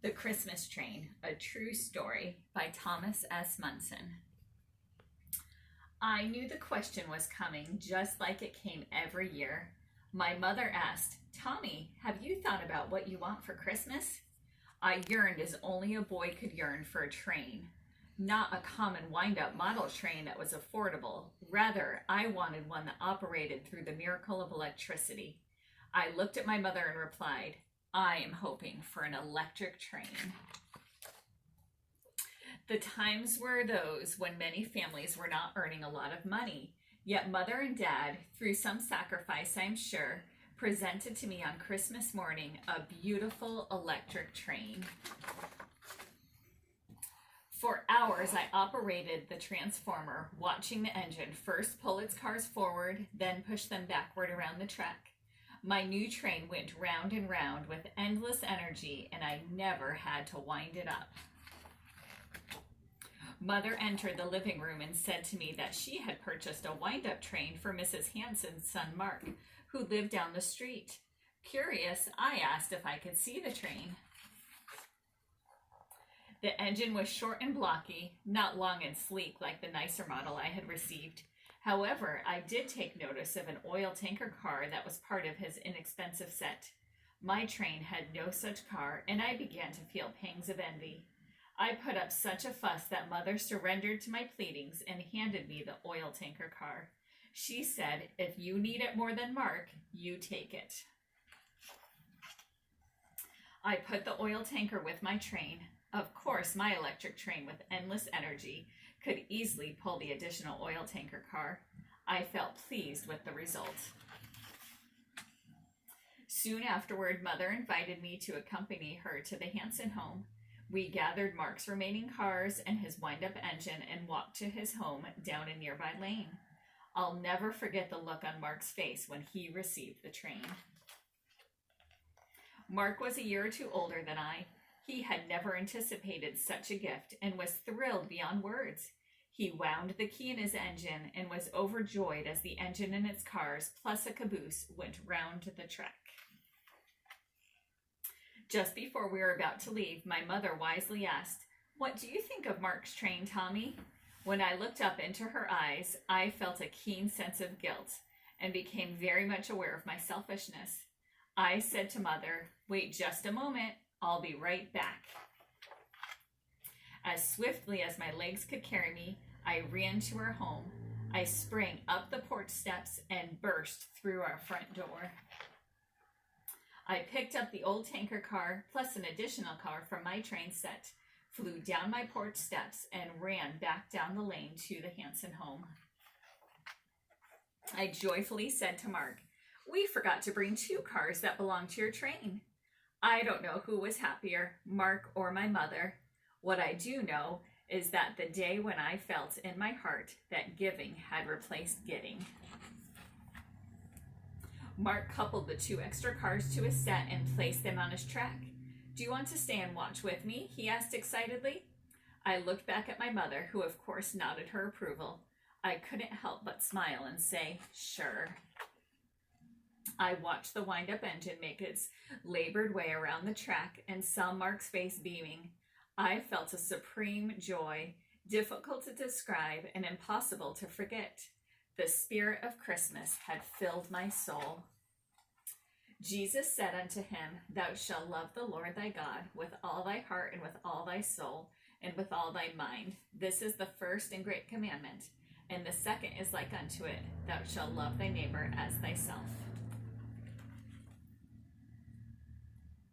The Christmas Train, a True Story by Thomas S. Monson. I knew the question was coming just like it came every year. My mother asked, "Tommy, have you thought about what you want for Christmas?" I yearned as only a boy could yearn for a train. Not a common wind-up model train that was affordable. Rather, I wanted one that operated through the miracle of electricity. I looked at my mother and replied, "I am hoping for an electric train." The times were those when many families were not earning a lot of money, yet Mother and Dad, through some sacrifice I'm sure, presented to me on Christmas morning a beautiful electric train. For hours I operated the transformer, watching the engine first pull its cars forward, then push them backward around the track. My new train went round and round with endless energy, and I never had to wind it up. Mother entered the living room and said to me that she had purchased a wind-up train for Mrs. Hanson's son Mark, who lived down the street. Curious, I asked if I could see the train. The engine was short and blocky, not long and sleek like the nicer model I had received. However, I did take notice of an oil tanker car that was part of his inexpensive set. My train had no such car, and I began to feel pangs of envy. I put up such a fuss that Mother surrendered to my pleadings and handed me the oil tanker car. She said, "If you need it more than Mark, you take it." I put the oil tanker with my train. Of course, my electric train with endless energy could easily pull the additional oil tanker car. I felt pleased with the result. Soon afterward, Mother invited me to accompany her to the Hanson home. We gathered Mark's remaining cars and his wind-up engine and walked to his home down a nearby lane. I'll never forget the look on Mark's face when he received the train. Mark was a year or two older than I. He had never anticipated such a gift and was thrilled beyond words. He wound the key in his engine and was overjoyed as the engine and its cars, plus a caboose, went round the track. Just before we were about to leave, my mother wisely asked, "What do you think of Mark's train, Tommy?" When I looked up into her eyes, I felt a keen sense of guilt and became very much aware of my selfishness. I said to Mother, "Wait just a moment. I'll be right back." As swiftly as my legs could carry me, I ran to our home. I sprang up the porch steps and burst through our front door. I picked up the old tanker car, plus an additional car from my train set, flew down my porch steps, and ran back down the lane to the Hanson home. I joyfully said to Mark, "We forgot to bring 2 cars that belong to your train." I don't know who was happier, Mark or my mother. What I do know is that the day when I felt in my heart that giving had replaced getting. Mark coupled the 2 extra cars to his set and placed them on his track. "Do you want to stay and watch with me?" he asked excitedly. I looked back at my mother, who of course nodded her approval. I couldn't help but smile and say, "Sure." I watched the wind-up engine make its labored way around the track and saw Mark's face beaming. I felt a supreme joy, difficult to describe and impossible to forget. The spirit of Christmas had filled my soul. Jesus said unto him, "Thou shalt love the Lord thy God with all thy heart and with all thy soul and with all thy mind. This is the first and great commandment. And the second is like unto it, thou shalt love thy neighbor as